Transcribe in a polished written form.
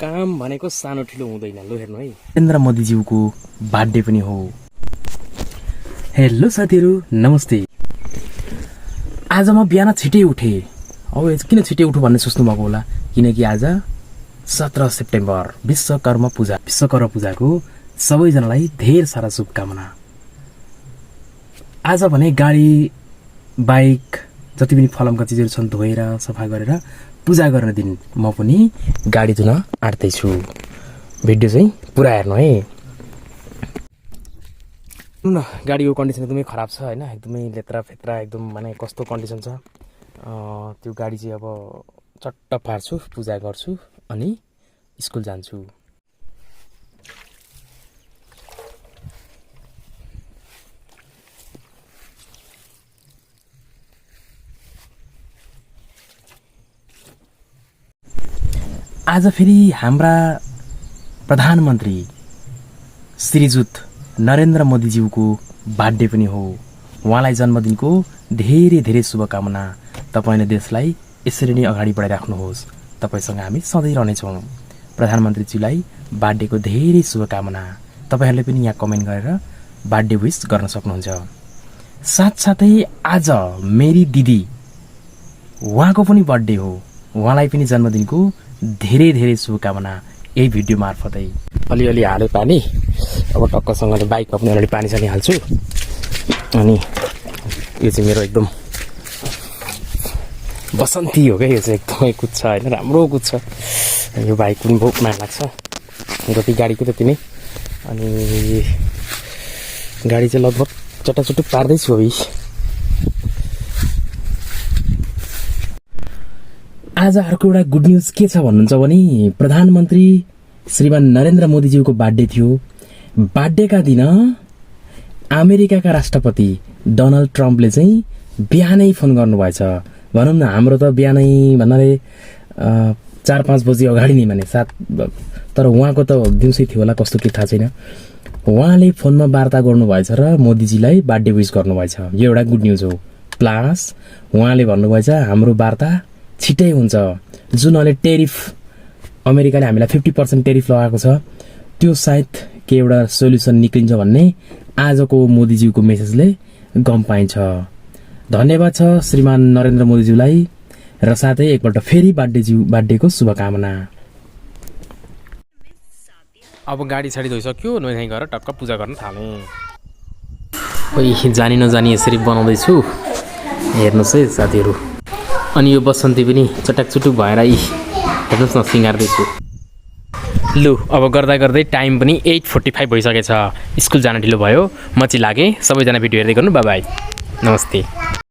काम भनेको सानो ठुलो हुँदैन। लो हेर्नु है, नरेन्द्र मोदीज्यूको बर्थडे पनि हो। हेलो साथीहरू, नमस्ते। आज म बिहान छिटै उठे। अब किन छिटै उठु भन्ने सोच्नु भएको होला, किनकि आज 17 सेप्टेम्बर विश्वकर्मा पूजाको सबैजनालाई धेर सारा शुभकामना। आज भने गाडी बाइक जति पनि फलामका चिजहरू छन् धोएर सफा गरेर पूजा गर्ने दिन म पनि गाडी धुन आँट्दैछु। भिडियो चाहिँ पुरा हेर्नु है। न गाडीको कन्डिसन एकदमै खराब छ हैन, एकदमै लेत्रा फेत्रा एकदम माने कस्तो कन्डिसन छ। त्यो गाडी चाहिँ अब चट्ट पार्छु, पूजा गर्छु अनि स्कुल जान्छु। आज फेरि हाम्रा प्रधानमन्त्री श्रीजुत नरेन्द्र मोदीज्यूको बर्थडे पनि हो। उहाँलाई जन्मदिनको धेरै धेरै शुभकामना। तपाईले देशलाई यसरी नै अगाडि बढाइराख्नुहोस्। तपाईसँग हामी सधैँ रहनेछौँ। प्रधानमन्त्रीज्यूलाई बर्थडेको धेरै शुभकामना। तपाईहरुले पनि यहाँ कमेन्ट गरेर बर्थडे विश गर्न सक्नुहुन्छ। साथसाथै आज मेरी दिदी उहाँको पनि बर्थडे हो। उहाँलाई पनि जन्मदिनको धेरै धेरै शुभकामना। यही भिडियो मार्फतै अलिअलि हाले पानी। अब टक्कसँगले बाइकमा पनि अलिअलि पानी सानी हाल्छु। अनि यो चाहिँ मेरो एकदम बसन्ती हो क्या, यो चाहिँ एकदमै कुद्छ होइन, राम्रो कुद्छ। यो बाइक पनि बहुत माया लाग्छ। जति गाडीको त्यति नै। अनि गाडी चाहिँ लगभग चटाचुटुक पार्दैछु अभी। आज अर्को एउटा गुड न्यूज के छ भन्नुहुन्छ भने प्रधानमन्त्री श्रीमान नरेन्द्र मोदीज्यूको बर्थडे थियो। बर्थडेका दिन अमेरिकाका राष्ट्रपति डोनाल्ड ट्रम्पले चाहिँ बिहानै फोन गर्नुभएछ। भनौँ न, हाम्रो त बिहानै भन्नाले 4-5 बजी अगाडि नै माने 7, तर उहाँको त दिउँसै थियो होला, कस्तो के थाहा छैन। उहाँले फोनमा वार्ता गर्नुभएछ र मोदीजीलाई बर्थडे विश गर्नुभएछ। यो एउटा गुड न्यूज हो। प्लस उहाँले भन्नुभएछ हाम्रो वार्ता छिटै हुन्छ। जुन अहिले टेरिफ अमेरिकाले हामीलाई 50% टेरिफ लगाएको छ, त्यो सायद के एउटा सोल्युसन निक्लिन्छ भन्ने आजको मोदीज्यूको मेसेजले गम पाइन्छ। धन्यवाद छ श्रीमान नरेन्द्र मोदीज्यूलाई र साथै एकपल्ट फेरि बर्थडेको शुभकामना। अब गाडी साडी धोइसक्यो, नुहाइ गएर टक्क पूजा गर्न थाले। खोइ जानी नजानी यसरी बनाउँदैछु, हेर्नुहोस् है साथीहरू। अनि यो बसन्ती पनि चटाकचुटुक भएर हेर्नुहोस् न, सिँगार्दैछु। लु अब गर्दा गर्दै टाइम पनि 8:45 भइसकेछ। स्कुल जान ढिलो भयो। म चाहिँ लागेँ। सबैजना भिडियो हेर्दै गर्नु। बाई बाई, नमस्ते।